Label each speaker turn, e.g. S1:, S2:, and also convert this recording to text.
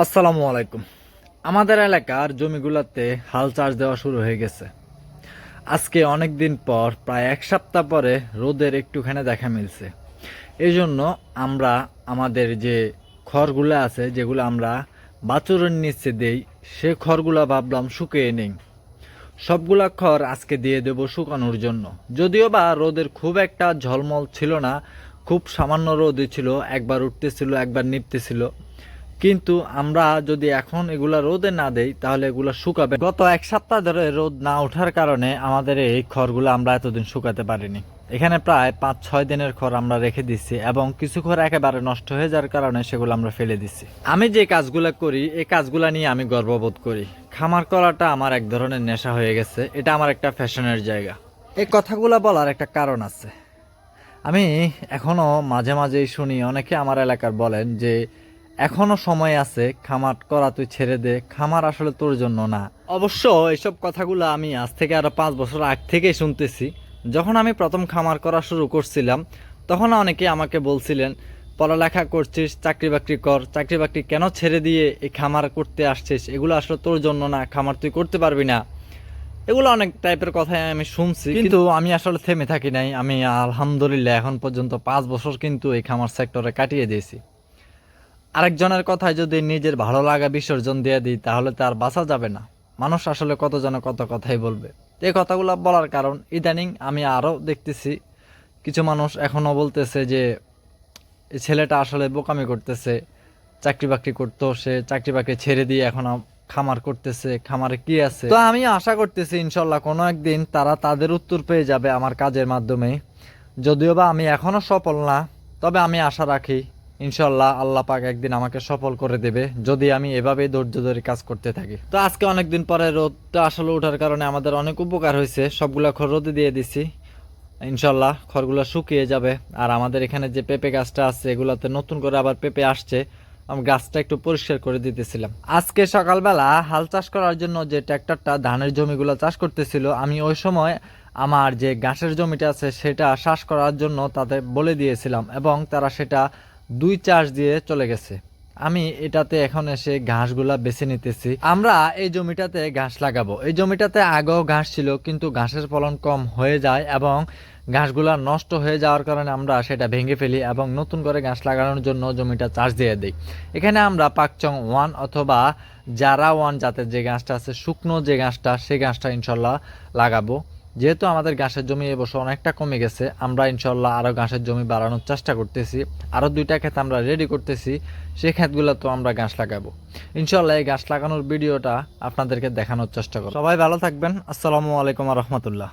S1: আসসালামু আলাইকুম। আমাদের এলাকার জমিগুলোতে হাল চাষ দেওয়া শুরু হয়ে গেছে। আজকে অনেক দিন পর, প্রায় এক সপ্তাহ পরে রোদের একটুখানি দেখা মিলছে। এই জন্য আমরা আমাদের যে খড়গুলো আছে, যেগুলো আমরা বাছুরের নিচে দেই, সে খড়গুলো ভাবলাম শুকিয়ে নেই। সবগুলা খড় আজকে দিয়ে দেব শুকানোর জন্য। যদিও বা রোদের খুব একটা ঝলমল ছিল না, খুব সামান্য রোদই ছিল, একবার উঠতেছিল একবার নিপতেছিল। কিন্তু আমরা যদি এখন এগুলা রোদে না দেই তাহলে এগুলা শুকাবে। গত এক সপ্তাহ ধরে রোদ না ওঠার কারণে আমাদের এই খড়গুলো আমরা এতদিন শুকাতে পারিনি। এখানে প্রায় 5-6 দিনের খড় আমরা রেখে দিচ্ছি, এবং কিছু খড় একেবারে নষ্ট হয়ে যাওয়ার কারণে সেগুলো আমরা ফেলে দিচ্ছি। আমি যে কাজগুলো করি, এই কাজগুলো নিয়ে আমি গর্ববোধ করি। খামার করাটা আমার এক ধরনের নেশা হয়ে গেছে, এটা আমার একটা ফ্যাশনের জায়গা। এই কথাগুলো বলার একটা কারণ আছে। আমি এখনো মাঝে মাঝেই শুনি, অনেকে আমার এলাকার বলেন যে এখনো সময় আছে, খামার করা তুই ছেড়ে দে, খামার আসলে তোর জন্য না। অবশ্য এইসব কথাগুলো আমি আজ থেকে আরো 5 বছর আগ থেকেই শুনতেছি। যখন আমি প্রথম খামার করা শুরু করছিলাম, তখন অনেকে আমাকে বলছিলেন, পড়ালেখা করছিস, চাকরি বাকরি কর, চাকরি বাকরি কেন ছেড়ে দিয়ে এই খামার করতে আসছিস, এগুলো আসলে তোর জন্য না, খামার তুই করতে পারবি না। এগুলো অনেক টাইপের কথাই আমি শুনছি, কিন্তু আমি আসলে থেমে থাকি নাই। আমি আলহামদুলিল্লাহ এখন পর্যন্ত 5 বছর কিন্তু এই খামার সেক্টরে কাটিয়ে দিয়েছি। আরেকজনের কথায় যদি নিজের ভালো লাগা বিসর্জন দিয়ে দিই তাহলে তার বাঁচা যাবে না। মানুষ আসলে কত যেন কত কথাই বলবে। এই কথাগুলো বলার কারণ, ইদানিং আমি আরও দেখতেছি কিছু মানুষ এখনও বলতেছে যে এই ছেলেটা আসলে বোকামি করতেছে, চাকরি বাকরি করতো, সে চাকরি বাকরি ছেড়ে দিয়ে এখন খামার করতেছে, খামারে কি আছে। তো আমি আশা করতেছি ইনশাল্লাহ কোনো একদিন তারা তাদের উত্তর পেয়ে যাবে আমার কাজের মাধ্যমে। যদিও বা আমি এখনো সফল না, তবে আমি আশা রাখি ইনশাল্লাহ আল্লাহ পাক একদিন আমাকে সফল করে দেবে, যদি আমি এভাবেই ধৈর্য ধরে কাজ করতে থাকি। তো আজকে অনেকদিন পরে রোদটা আসলে ওঠার কারণে আমাদের অনেক উপকার হয়েছে। সবগুলা খড় রোদে দিয়ে দিছি, ইনশাল্লাহ খড়গুলো শুকিয়ে যাবে। আর আমাদের এখানে যে পেঁপে গাছটা আছে, এগুলাতে নতুন করে আবার পেঁপে আসছে। আমি গাছটা একটু পরিষ্কার করে দিতেছিলাম। আজকে সকালবেলা হাল চাষ করার জন্য যে ট্র্যাক্টরটা ধানের জমিগুলো চাষ করতেছিল, আমি ওই সময় আমার যে ঘাসের জমিটা আছে সেটা চাষ করার জন্য তাদের বলে দিয়েছিলাম, এবং তারা সেটা 2 চাষ দিয়ে চলে গেছে। আমি এটাতে এখন এসে ঘাসগুলা বেছে নিতেছি। আমরা এই জমিটাতে ঘাস লাগাবো। এই জমিটাতে আগেও ঘাস ছিল, কিন্তু ঘাসের ফলন কম হয়ে যায় এবং ঘাসগুলা নষ্ট হয়ে যাওয়ার কারণে আমরা সেটা ভেঙে ফেলি এবং নতুন করে ঘাস লাগানোর জন্য জমিটা চাষ দিয়ে দিই। এখানে আমরা পাকচং 1 অথবা জারা 1 জাতের যে ঘাসটা আছে, শুকনো যে ঘাসটা, সেই ঘাসটা ইনশাল্লাহ লাগাবো। যেহেতু আমাদের ঘাসের জমি এবছর অনেকটা কমে গেছে, আমরা ইনশাল্লাহ আরও ঘাসের জমি বাড়ানোর চেষ্টা করতেছি। আরও 2টা ক্ষেত আমরা রেডি করতেছি, সেই ক্ষেতগুলোতেও আমরা ঘাস লাগাবো। ইনশাল্লাহ এই ঘাস লাগানোর ভিডিওটা আপনাদেরকে দেখানোর চেষ্টা করব। সবাই ভালো থাকবেন। আসসালামু আলাইকুম রহমতুল্লাহ।